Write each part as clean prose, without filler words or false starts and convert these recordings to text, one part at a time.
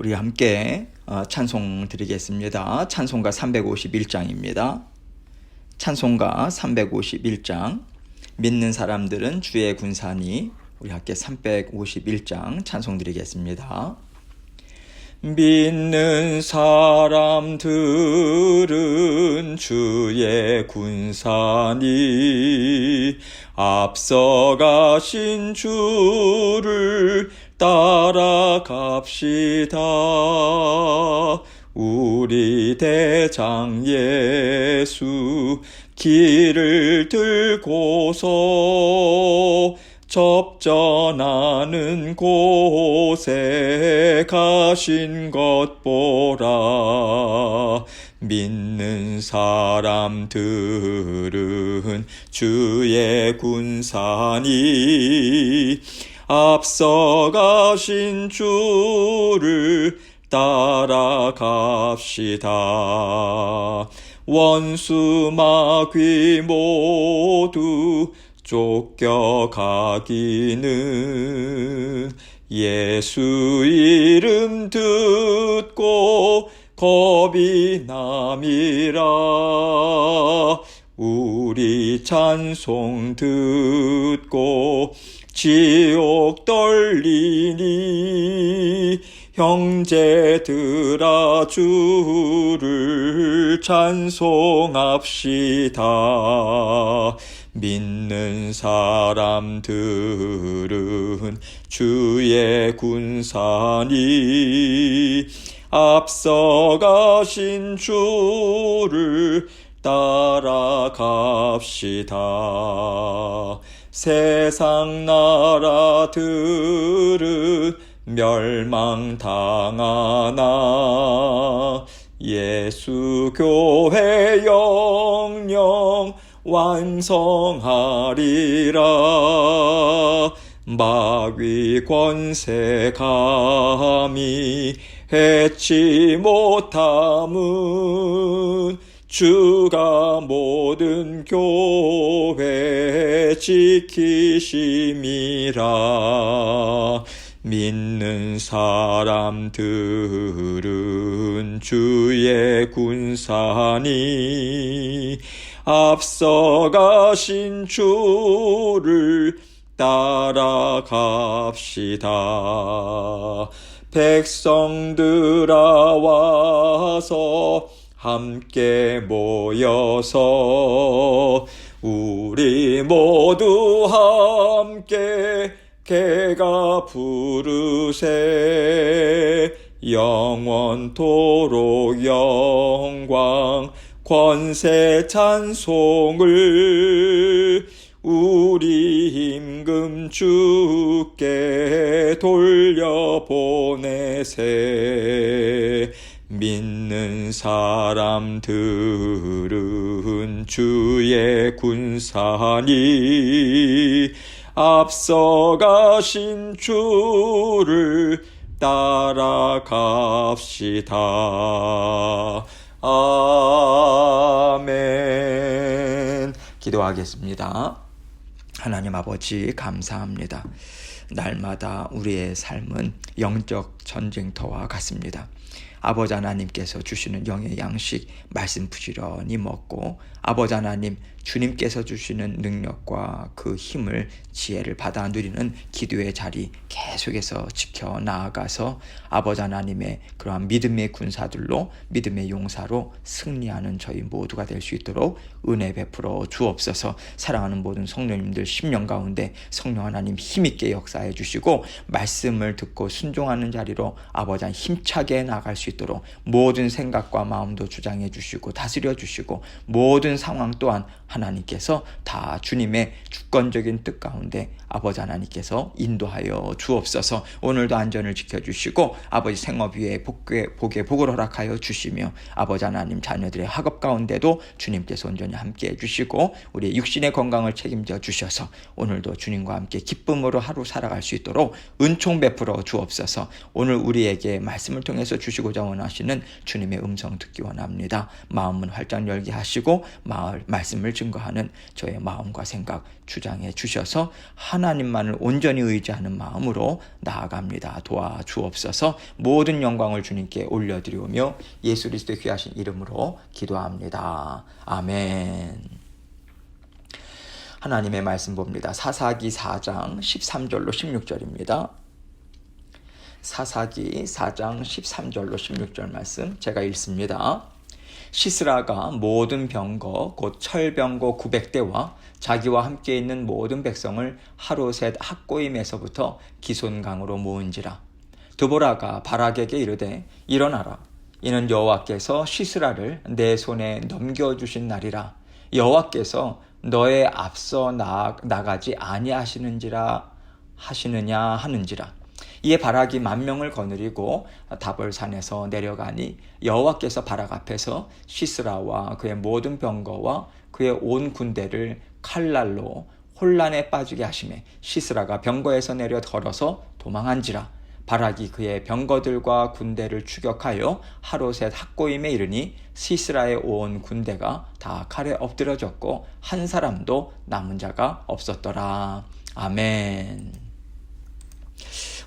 우리 함께 찬송 드리겠습니다. 찬송가 351장입니다. 찬송가 351장 믿는 사람들은 주의 군사니. 우리 함께 351장 찬송 드리겠습니다. 믿는 사람들은 주의 군사니 앞서가신 주를 따라갑시다. 우리 대장 예수 길을 들고서 접전하는 곳에 가신 것 보라. 믿는 사람들은 주의 군사니 앞서가신 주를 따라갑시다. 원수 마귀 모두 쫓겨가기는 예수 이름 듣고 겁이 남이라. 우리 찬송 듣고 지옥 떨리니 형제들아 주를 찬송합시다. 믿는 사람들은 주의 군사니 앞서가신 주를 따라갑시다. 세상 나라들은 멸망당하나 예수 교회 영영 완성하리라. 마귀 권세 감히 해치 못함은 주가 모든 교회 지키심이라. 믿는 사람들은 주의 군사니 앞서가신 주를 따라갑시다. 백성들아 와서 함께 모여서 우리 모두 함께 개가 부르세. 영원토록 영광 권세 찬송을 우리 임금 주께 돌려보내세. 믿는 사람들은 주의 군사니 앞서가신 주를 따라갑시다. 아멘. 기도하겠습니다. 하나님 아버지 감사합니다. 날마다 우리의 삶은 영적 전쟁터와 같습니다. 아버지 하나님께서 주시는 영의 양식 말씀 부지런히 먹고 아버지 하나님 주님께서 주시는 능력과 그 힘을 지혜를 받아 누리는 기도의 자리 계속해서 지켜 나아가서 아버지 하나님의 그러한 믿음의 군사들로 믿음의 용사로 승리하는 저희 모두가 될 수 있도록 은혜 베풀어 주옵소서. 사랑하는 모든 성령님들 심령 가운데 성령 하나님 힘있게 역사해 주시고 말씀을 듣고 순종하는 자리로 아버지 하나님 힘차게 나아갈 수 있도록 모든 생각과 마음도 주장해 주시고 다스려 주시고 모든 상황 또한 하나님께서 다 주님의 주권적인 뜻 가운데 아버지 하나님께서 인도하여 주옵소서. 오늘도 안전을 지켜주시고 아버지 생업 위에 복의 복을 허락하여 주시며 아버지 하나님 자녀들의 학업 가운데도 주님께서 온전히 함께해 주시고 우리의 육신의 건강을 책임져 주셔서 오늘도 주님과 함께 기쁨으로 하루 살아갈 수 있도록 은총 베풀어 주옵소서. 오늘 우리에게 말씀을 통해서 주시고자 원하시는 주님의 음성 듣기 원합니다. 마음은 활짝 열게 하시고 말씀을 증거하는 저의 마음과 생각 주장해 주셔서 하나님만을 온전히 의지하는 마음으로 나아갑니다. 도와주옵소서. 모든 영광을 주님께 올려드리오며 예수 그리스도의 귀하신 이름으로 기도합니다. 아멘. 하나님의 말씀 봅니다. 사사기 4장 13절로 16절입니다. 사사기 4장 13절로 16절 말씀 제가 읽습니다. 시스라가 모든 병거 곧 철병거 900대와 자기와 함께 있는 모든 백성을 하루셋 학고임에서부터 기손강으로 모은지라. 드보라가 바락에게 이르되 일어나라. 이는 여호와께서 시스라를 내 손에 넘겨주신 날이라. 여호와께서 너의 앞서 나가지 아니하시느냐 하는지라. 이에 바락이 10,000명을 거느리고 다볼산에서 내려가니 여호와께서 바락 앞에서 시스라와 그의 모든 병거와 그의 온 군대를 칼날로 혼란에 빠지게 하시매 시스라가 병거에서 내려 걸어서 도망한지라. 바락이 그의 병거들과 군대를 추격하여 하루셋 학고임에 이르니 시스라의 온 군대가 다 칼에 엎드러졌고 한 사람도 남은 자가 없었더라. 아멘.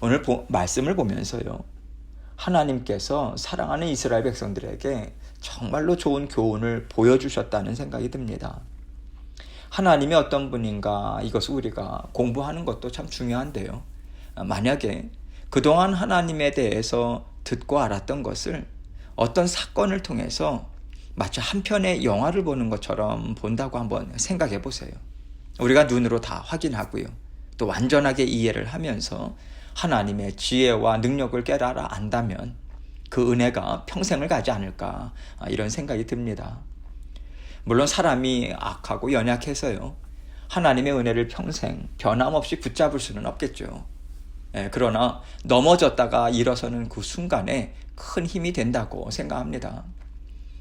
오늘 말씀을 보면서요, 하나님께서 사랑하는 이스라엘 백성들에게 정말로 좋은 교훈을 보여주셨다는 생각이 듭니다. 하나님이 어떤 분인가 이것을 우리가 공부하는 것도 참 중요한데요. 만약에 그동안 하나님에 대해서 듣고 알았던 것을 어떤 사건을 통해서 마치 한 편의 영화를 보는 것처럼 본다고 한번 생각해 보세요. 우리가 눈으로 다 확인하고요, 또 완전하게 이해를 하면서 하나님의 지혜와 능력을 깨달아 안다면 그 은혜가 평생을 가지 않을까, 이런 생각이 듭니다. 물론 사람이 악하고 연약해서요, 하나님의 은혜를 평생 변함없이 붙잡을 수는 없겠죠. 그러나 넘어졌다가 일어서는 그 순간에 큰 힘이 된다고 생각합니다.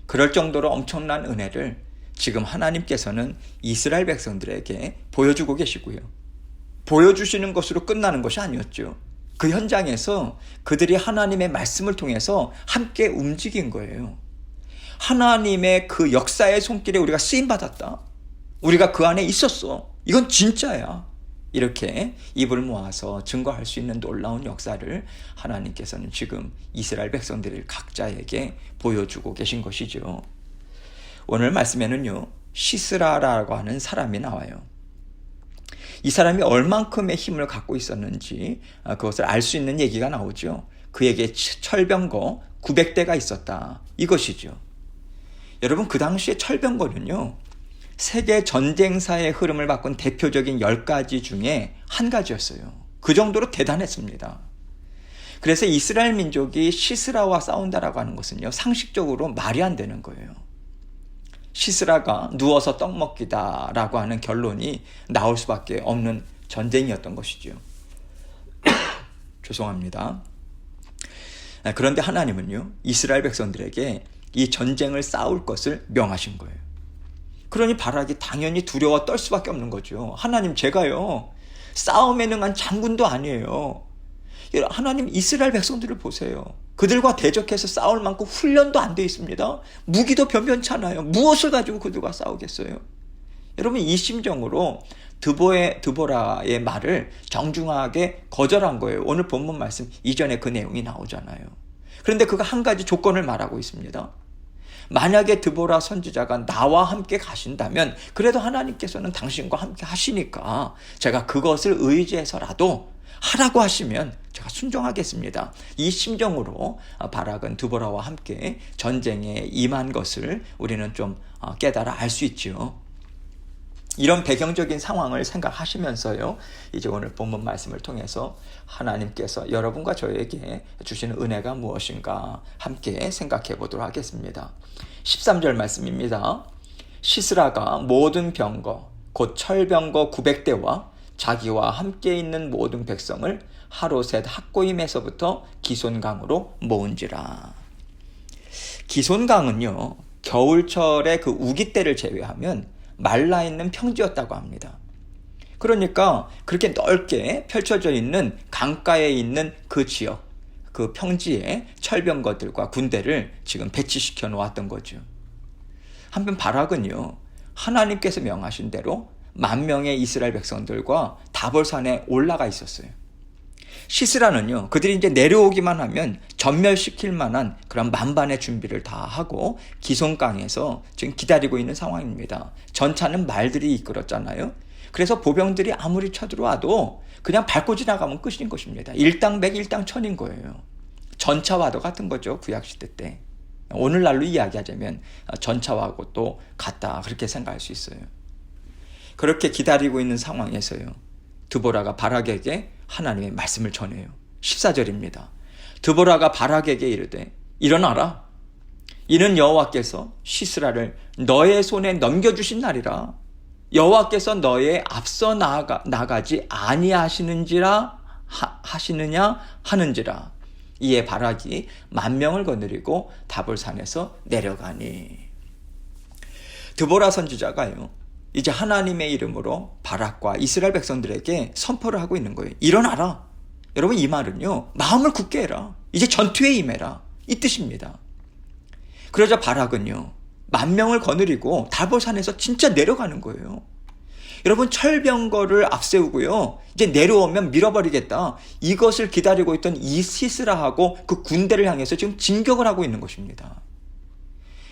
그럴 정도로 엄청난 은혜를 지금 하나님께서는 이스라엘 백성들에게 보여주고 계시고요, 보여주시는 것으로 끝나는 것이 아니었죠. 그 현장에서 그들이 하나님의 말씀을 통해서 함께 움직인 거예요. 하나님의 그 역사의 손길에 우리가 쓰임받았다. 우리가 그 안에 있었어. 이건 진짜야. 이렇게 입을 모아서 증거할 수 있는 놀라운 역사를 하나님께서는 지금 이스라엘 백성들 각자에게 보여주고 계신 것이죠. 오늘 말씀에는요, 시스라라고 하는 사람이 나와요. 이 사람이 얼만큼의 힘을 갖고 있었는지 그것을 알 수 있는 얘기가 나오죠. 그에게 철병거 900대가 있었다, 이것이죠. 여러분, 그 당시에 철병거는요, 세계 전쟁사의 흐름을 바꾼 대표적인 10가지 중에 한 가지였어요. 그 정도로 대단했습니다. 그래서 이스라엘 민족이 시스라와 싸운다라고 하는 것은요, 상식적으로 말이 안 되는 거예요. 시스라가 누워서 떡 먹기다라고 하는 결론이 나올 수밖에 없는 전쟁이었던 것이죠. 죄송합니다. 그런데 하나님은요, 이스라엘 백성들에게 이 전쟁을 싸울 것을 명하신 거예요. 그러니 바락이 당연히 두려워 떨 수밖에 없는 거죠. 하나님, 제가요, 싸움에 능한 장군도 아니에요. 하나님, 이스라엘 백성들을 보세요. 그들과 대적해서 싸울 만큼 훈련도 안 돼 있습니다. 무기도 변변찮아요. 무엇을 가지고 그들과 싸우겠어요? 여러분, 이 심정으로 드보라의 말을 정중하게 거절한 거예요. 오늘 본문 말씀 이전에 그 내용이 나오잖아요. 그런데 그가 한 가지 조건을 말하고 있습니다. 만약에 드보라 선지자가 나와 함께 가신다면, 그래도 하나님께서는 당신과 함께 하시니까 제가 그것을 의지해서라도 하라고 하시면 제가 순종하겠습니다. 이 심정으로 바락은 드보라와 함께 전쟁에 임한 것을 우리는 좀 깨달아 알 수 있죠. 이런 배경적인 상황을 생각하시면서요, 이제 오늘 본문 말씀을 통해서 하나님께서 여러분과 저에게 주시는 은혜가 무엇인가 함께 생각해 보도록 하겠습니다. 13절 말씀입니다. 시스라가 모든 병거 곧 철병거 900대와 자기와 함께 있는 모든 백성을 하루셋 학고임에서부터 기손강으로 모은지라. 기손강은요, 겨울철에 그 우기 때를 제외하면 말라있는 평지였다고 합니다. 그러니까 그렇게 넓게 펼쳐져 있는 강가에 있는 그 지역, 그 평지에 철병거들과 군대를 지금 배치시켜 놓았던 거죠. 한편 바락은요, 하나님께서 명하신 대로 10,000명의 이스라엘 백성들과 다볼산에 올라가 있었어요. 시스라는요, 그들이 이제 내려오기만 하면 전멸시킬 만한 그런 만반의 준비를 다 하고 기슭강에서 지금 기다리고 있는 상황입니다. 전차는 말들이 이끌었잖아요. 그래서 보병들이 아무리 쳐들어와도 그냥 밟고 지나가면 끝인 것입니다. 일당백 일당천인 거예요. 전차와도 같은 거죠. 구약시대 때. 오늘날로 이야기하자면 전차와도 또 같다, 그렇게 생각할 수 있어요. 그렇게 기다리고 있는 상황에서요, 드보라가 바락에게 하나님의 말씀을 전해요. 14절입니다. 드보라가 바락에게 이르되 일어나라. 이는 여호와께서 시스라를 너의 손에 넘겨주신 날이라. 여호와께서 너의 앞서 나가지 아니하시느냐 하는지라. 이에 바락이 10,000명을 거느리고 다볼산에서 내려가니. 드보라 선지자가요, 이제 하나님의 이름으로 바락과 이스라엘 백성들에게 선포를 하고 있는 거예요. 일어나라. 여러분, 이 말은요, 마음을 굳게 해라. 이제 전투에 임해라, 이 뜻입니다. 그러자 바락은요, 10,000명을 거느리고 다볼산에서 진짜 내려가는 거예요. 여러분, 철병거를 앞세우고요, 이제 내려오면 밀어버리겠다, 이것을 기다리고 있던 이 시스라하고 그 군대를 향해서 지금 진격을 하고 있는 것입니다.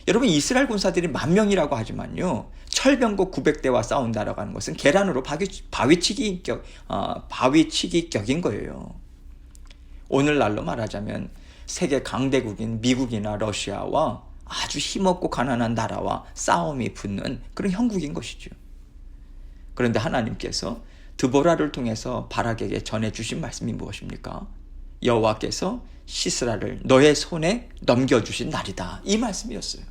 여러분, 이스라엘 군사들이 10,000명이라고 하지만요, 철병거 900대와 싸운다라고 하는 것은 계란으로 바위치기 격인 거예요. 오늘날로 말하자면 세계 강대국인 미국이나 러시아와 아주 힘없고 가난한 나라와 싸움이 붙는 그런 형국인 것이죠. 그런데 하나님께서 드보라를 통해서 바락에게 전해주신 말씀이 무엇입니까? 여호와께서 시스라를 너의 손에 넘겨주신 날이다, 이 말씀이었어요.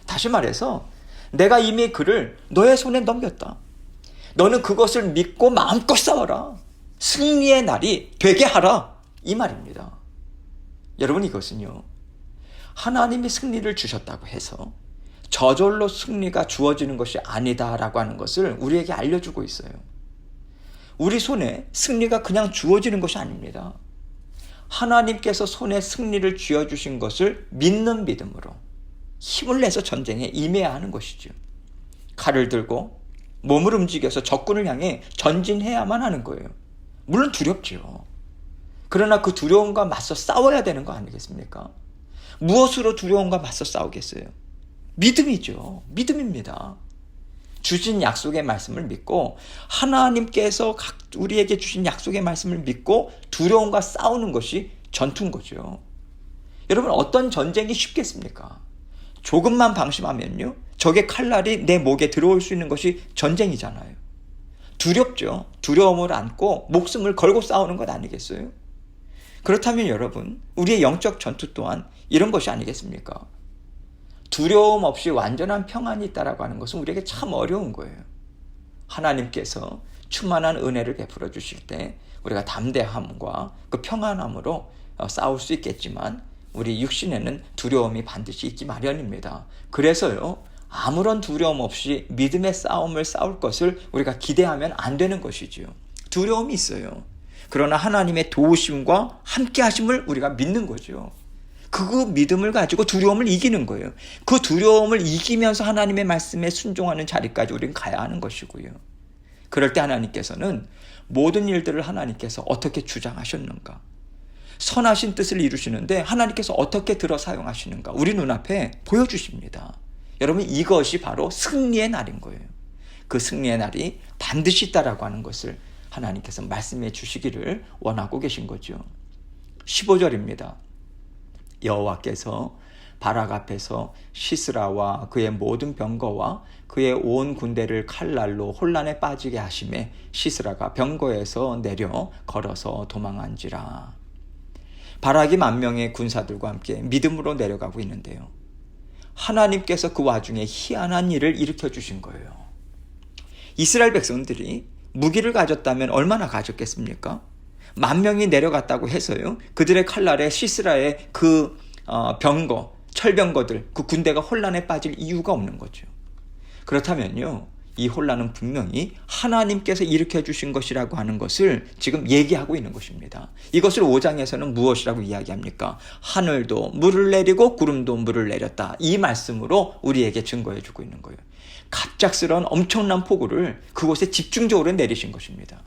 다시 말해서 내가 이미 그를 너의 손에 넘겼다. 너는 그것을 믿고 마음껏 싸워라. 승리의 날이 되게 하라, 이 말입니다. 여러분, 이것은요, 하나님이 승리를 주셨다고 해서 저절로 승리가 주어지는 것이 아니다라고 하는 것을 우리에게 알려주고 있어요. 우리 손에 승리가 그냥 주어지는 것이 아닙니다. 하나님께서 손에 승리를 쥐어주신 것을 믿는 믿음으로 힘을 내서 전쟁에 임해야 하는 것이죠. 칼을 들고 몸을 움직여서 적군을 향해 전진해야만 하는 거예요. 물론 두렵죠. 그러나 그 두려움과 맞서 싸워야 되는 거 아니겠습니까? 무엇으로 두려움과 맞서 싸우겠어요? 믿음이죠. 믿음입니다. 주신 약속의 말씀을 믿고, 하나님께서 우리에게 주신 약속의 말씀을 믿고 두려움과 싸우는 것이 전투인 거죠. 여러분, 어떤 전쟁이 쉽겠습니까? 조금만 방심하면요, 적의 칼날이 내 목에 들어올 수 있는 것이 전쟁이잖아요. 두렵죠. 두려움을 안고 목숨을 걸고 싸우는 것 아니겠어요? 그렇다면 여러분, 우리의 영적 전투 또한 이런 것이 아니겠습니까? 두려움 없이 완전한 평안이 있다라고 하는 것은 우리에게 참 어려운 거예요. 하나님께서 충만한 은혜를 베풀어 주실 때 우리가 담대함과 그 평안함으로 싸울 수 있겠지만, 우리 육신에는 두려움이 반드시 있기 마련입니다. 그래서요, 아무런 두려움 없이 믿음의 싸움을 싸울 것을 우리가 기대하면 안 되는 것이지요. 두려움이 있어요. 그러나 하나님의 도우심과 함께 하심을 우리가 믿는 거죠. 그 믿음을 가지고 두려움을 이기는 거예요. 그 두려움을 이기면서 하나님의 말씀에 순종하는 자리까지 우리는 가야 하는 것이고요. 그럴 때 하나님께서는 모든 일들을 하나님께서 어떻게 주장하셨는가, 선하신 뜻을 이루시는데 하나님께서 어떻게 들어 사용하시는가, 우리 눈앞에 보여주십니다. 여러분, 이것이 바로 승리의 날인 거예요. 그 승리의 날이 반드시 있다라고 하는 것을 하나님께서 말씀해 주시기를 원하고 계신 거죠. 15절입니다. 여호와께서 바락 앞에서 시스라와 그의 모든 병거와 그의 온 군대를 칼날로 혼란에 빠지게 하심에 시스라가 병거에서 내려 걸어서 도망한지라. 바락이 10,000명의 군사들과 함께 믿음으로 내려가고 있는데요, 하나님께서 그 와중에 희한한 일을 일으켜 주신 거예요. 이스라엘 백성들이 무기를 가졌다면 얼마나 가졌겠습니까? 10,000명이 내려갔다고 해서요, 그들의 칼날에 시스라의 그 병거, 철병거들, 그 군대가 혼란에 빠질 이유가 없는 거죠. 그렇다면요, 이 혼란은 분명히 하나님께서 일으켜 주신 것이라고 하는 것을 지금 얘기하고 있는 것입니다. 이것을 5장에서는 무엇이라고 이야기합니까? 하늘도 물을 내리고 구름도 물을 내렸다. 이 말씀으로 우리에게 증거해 주고 있는 거예요. 갑작스러운 엄청난 폭우를 그곳에 집중적으로 내리신 것입니다.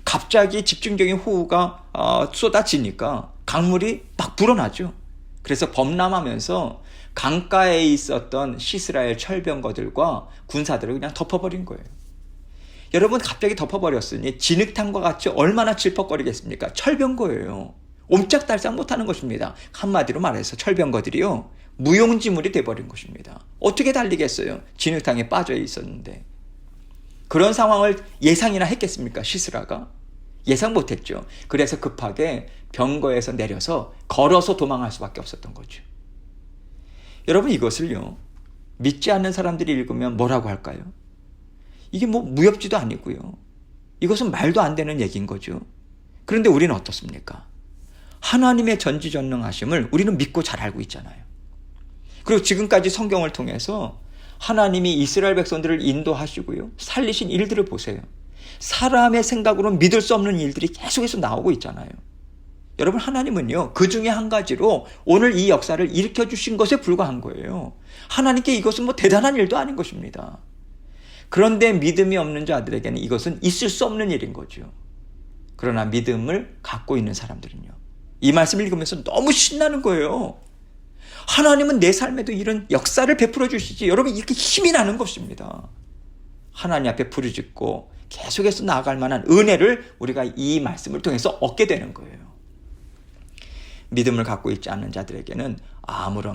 갑자기 집중적인 호우가 쏟아지니까 강물이 막 불어나죠. 그래서 범람하면서 강가에 있었던 시스라엘 철병거들과 군사들을 그냥 덮어버린 거예요. 여러분, 갑자기 덮어버렸으니 진흙탕과 같이 얼마나 질퍽거리겠습니까? 철병거예요. 옴짝달싹 못하는 것입니다. 한마디로 말해서 철병거들이요, 무용지물이 돼버린 것입니다. 어떻게 달리겠어요? 진흙탕에 빠져 있었는데. 그런 상황을 예상이나 했겠습니까? 시스라가? 예상 못했죠. 그래서 급하게 병거에서 내려서 걸어서 도망할 수밖에 없었던 거죠. 여러분, 이것을요, 믿지 않는 사람들이 읽으면 뭐라고 할까요? 이게 뭐 무협지도 아니고요. 이것은 말도 안 되는 얘기인 거죠. 그런데 우리는 어떻습니까? 하나님의 전지전능하심을 우리는 믿고 잘 알고 있잖아요. 그리고 지금까지 성경을 통해서 하나님이 이스라엘 백성들을 인도하시고요, 살리신 일들을 보세요. 사람의 생각으로는 믿을 수 없는 일들이 계속해서 나오고 있잖아요. 여러분, 하나님은요, 그 중에 한 가지로 오늘 이 역사를 일으켜 주신 것에 불과한 거예요. 하나님께 이것은 뭐 대단한 일도 아닌 것입니다. 그런데 믿음이 없는 자들에게는 이것은 있을 수 없는 일인 거죠. 그러나 믿음을 갖고 있는 사람들은요, 이 말씀을 읽으면서 너무 신나는 거예요. 하나님은 내 삶에도 이런 역사를 베풀어 주시지. 여러분, 이렇게 힘이 나는 것입니다. 하나님 앞에 부르짖고 계속해서 나아갈 만한 은혜를 우리가 이 말씀을 통해서 얻게 되는 거예요. 믿음을 갖고 있지 않는 자들에게는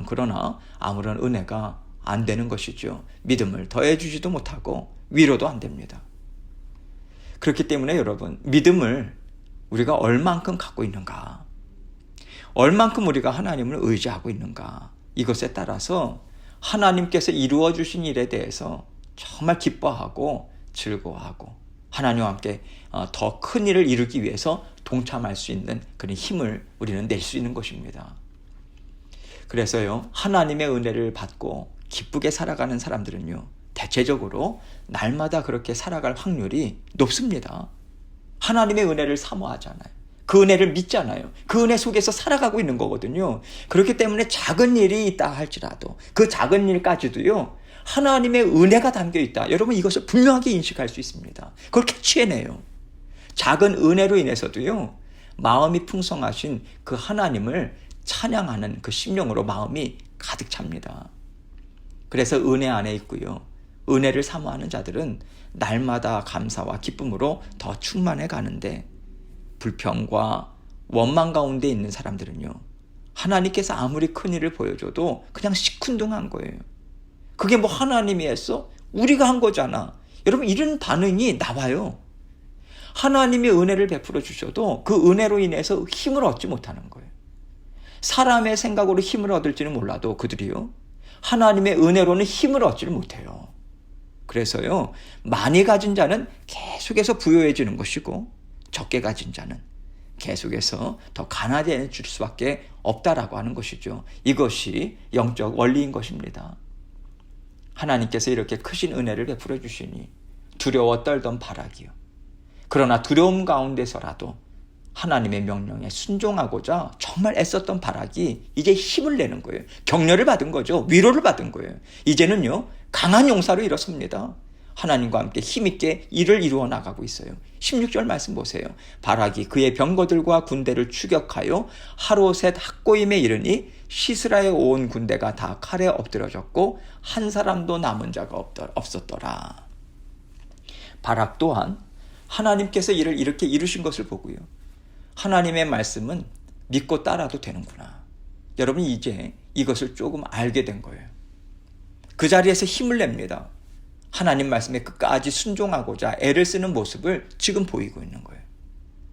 그러나 아무런 은혜가 안 되는 것이죠. 믿음을 더해 주지도 못하고 위로도 안 됩니다. 그렇기 때문에 여러분, 믿음을 우리가 얼만큼 갖고 있는가, 얼만큼 우리가 하나님을 의지하고 있는가, 이것에 따라서 하나님께서 이루어 주신 일에 대해서 정말 기뻐하고 즐거워하고 하나님과 함께 더 큰 일을 이루기 위해서 동참할 수 있는 그런 힘을 우리는 낼 수 있는 것입니다. 그래서요, 하나님의 은혜를 받고 기쁘게 살아가는 사람들은요, 대체적으로 날마다 그렇게 살아갈 확률이 높습니다. 하나님의 은혜를 사모하잖아요. 그 은혜를 믿잖아요. 그 은혜 속에서 살아가고 있는 거거든요. 그렇기 때문에 작은 일이 있다 할지라도 그 작은 일까지도요, 하나님의 은혜가 담겨 있다. 여러분, 이것을 분명하게 인식할 수 있습니다. 그걸 캐치해내요. 작은 은혜로 인해서도요, 마음이 풍성하신 그 하나님을 찬양하는 그 심령으로 마음이 가득 찹니다. 그래서 은혜 안에 있고요, 은혜를 사모하는 자들은 날마다 감사와 기쁨으로 더 충만해 가는데, 불평과 원망 가운데 있는 사람들은요, 하나님께서 아무리 큰 일을 보여줘도 그냥 시큰둥한 거예요. 그게 뭐 하나님이 했어? 우리가 한 거잖아. 여러분, 이런 반응이 나와요. 하나님이 은혜를 베풀어 주셔도 그 은혜로 인해서 힘을 얻지 못하는 거예요. 사람의 생각으로 힘을 얻을지는 몰라도 그들이요, 하나님의 은혜로는 힘을 얻지를 못해요. 그래서요, 많이 가진 자는 계속해서 부유해지는 것이고, 적게 가진 자는 계속해서 더 가난해질 수밖에 없다라고 하는 것이죠. 이것이 영적 원리인 것입니다. 하나님께서 이렇게 크신 은혜를 베풀어 주시니 두려워 떨던 바라기요, 그러나 두려움 가운데서라도 하나님의 명령에 순종하고자 정말 애썼던 바락이 이제 힘을 내는 거예요. 격려를 받은 거죠. 위로를 받은 거예요. 이제는요, 강한 용사로 일어섭니다. 하나님과 함께 힘있게 일을 이루어 나가고 있어요. 16절 말씀 보세요. 바락이 그의 병거들과 군대를 추격하여 하로셋 학고임에 이르니 시스라에 온 군대가 다 칼에 엎드러졌고 한 사람도 남은 자가 없었더라. 바락 또한 하나님께서 이를 이렇게 이루신 것을 보고요, 하나님의 말씀은 믿고 따라도 되는구나. 여러분, 이제 이것을 조금 알게 된 거예요. 그 자리에서 힘을 냅니다. 하나님 말씀에 끝까지 순종하고자 애를 쓰는 모습을 지금 보이고 있는 거예요.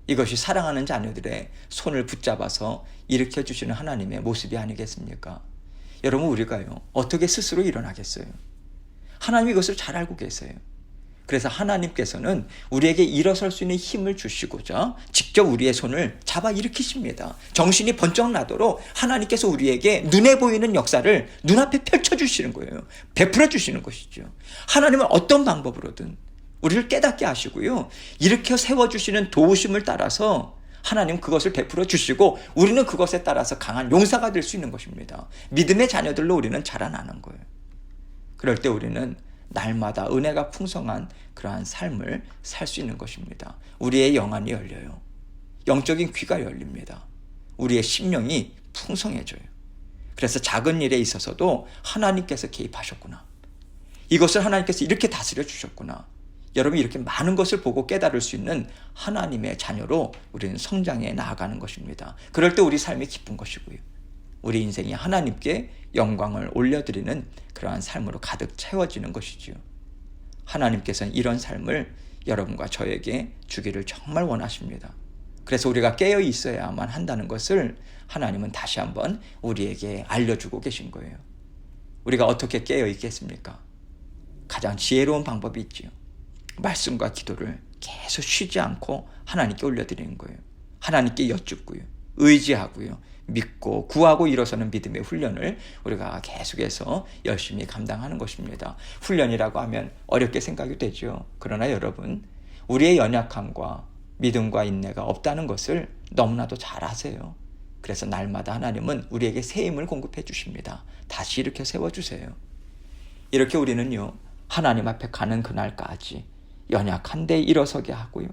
이것이 사랑하는 자녀들의 손을 붙잡아서 일으켜 주시는 하나님의 모습이 아니겠습니까? 여러분, 우리가요, 어떻게 스스로 일어나겠어요? 하나님이 이것을 잘 알고 계세요. 그래서 하나님께서는 우리에게 일어설 수 있는 힘을 주시고자 직접 우리의 손을 잡아 일으키십니다. 정신이 번쩍 나도록 하나님께서 우리에게 눈에 보이는 역사를 눈앞에 펼쳐주시는 거예요. 베풀어 주시는 것이죠. 하나님은 어떤 방법으로든 우리를 깨닫게 하시고요. 일으켜 세워주시는 도우심을 따라서 하나님 그것을 베풀어 주시고 우리는 그것에 따라서 강한 용사가 될 수 있는 것입니다. 믿음의 자녀들로 우리는 자라나는 거예요. 그럴 때 우리는 날마다 은혜가 풍성한 그러한 삶을 살 수 있는 것입니다. 우리의 영안이 열려요. 영적인 귀가 열립니다. 우리의 심령이 풍성해져요. 그래서 작은 일에 있어서도 하나님께서 개입하셨구나. 이것을 하나님께서 이렇게 다스려 주셨구나. 여러분이 이렇게 많은 것을 보고 깨달을 수 있는 하나님의 자녀로 우리는 성장해 나아가는 것입니다. 그럴 때 우리 삶이 기쁜 것이고요. 우리 인생이 하나님께 영광을 올려드리는 그러한 삶으로 가득 채워지는 것이지요. 하나님께서는 이런 삶을 여러분과 저에게 주기를 정말 원하십니다. 그래서 우리가 깨어 있어야만 한다는 것을 하나님은 다시 한번 우리에게 알려주고 계신 거예요. 우리가 어떻게 깨어 있겠습니까? 가장 지혜로운 방법이 있지요. 말씀과 기도를 계속 쉬지 않고 하나님께 올려드리는 거예요. 하나님께 여쭙고요. 의지하고요. 믿고 구하고 일어서는 믿음의 훈련을 우리가 계속해서 열심히 감당하는 것입니다. 훈련이라고 하면 어렵게 생각이 되죠. 그러나 여러분, 우리의 연약함과 믿음과 인내가 없다는 것을 너무나도 잘 아세요. 그래서 날마다 하나님은 우리에게 새 힘을 공급해 주십니다. 다시 일으켜 세워주세요. 이렇게 우리는요, 하나님 앞에 가는 그날까지 연약한데 일어서게 하고요,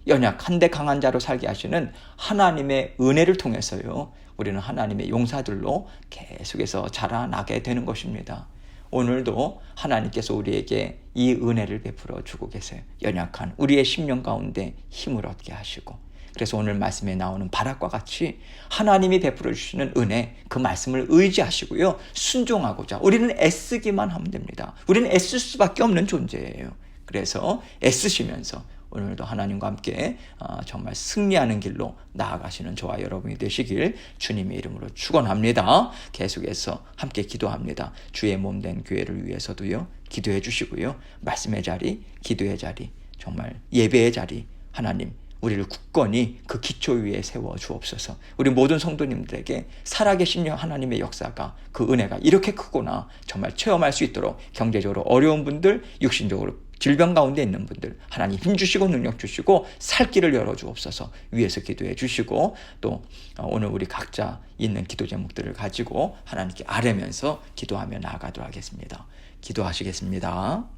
연약한데 강한 자로 살게 하시는 하나님의 은혜를 통해서요, 우리는 하나님의 용사들로 계속해서 자라나게 되는 것입니다. 오늘도 하나님께서 우리에게 이 은혜를 베풀어 주고 계세요. 연약한 우리의 심령 가운데 힘을 얻게 하시고, 그래서 오늘 말씀에 나오는 바락과 같이 하나님이 베풀어 주시는 은혜, 그 말씀을 의지하시고요, 순종하고자 우리는 애쓰기만 하면 됩니다. 우리는 애쓸 수밖에 없는 존재예요. 그래서 애쓰시면서 오늘도 하나님과 함께 정말 승리하는 길로 나아가시는 저와 여러분이 되시길 주님의 이름으로 축원합니다. 계속해서 함께 기도합니다. 주의 몸된 교회를 위해서도요, 기도해 주시고요, 말씀의 자리, 기도의 자리, 정말 예배의 자리, 하나님 우리를 굳건히 그 기초 위에 세워 주옵소서. 우리 모든 성도님들에게 살아계신 하나님의 역사가, 그 은혜가 이렇게 크구나 정말 체험할 수 있도록, 경제적으로 어려운 분들, 육신적으로 질병 가운데 있는 분들 하나님 힘 주시고 능력 주시고 살 길을 열어주옵소서. 위에서 기도해 주시고, 또 오늘 우리 각자 있는 기도 제목들을 가지고 하나님께 아뢰면서 기도하며 나아가도록 하겠습니다. 기도하시겠습니다.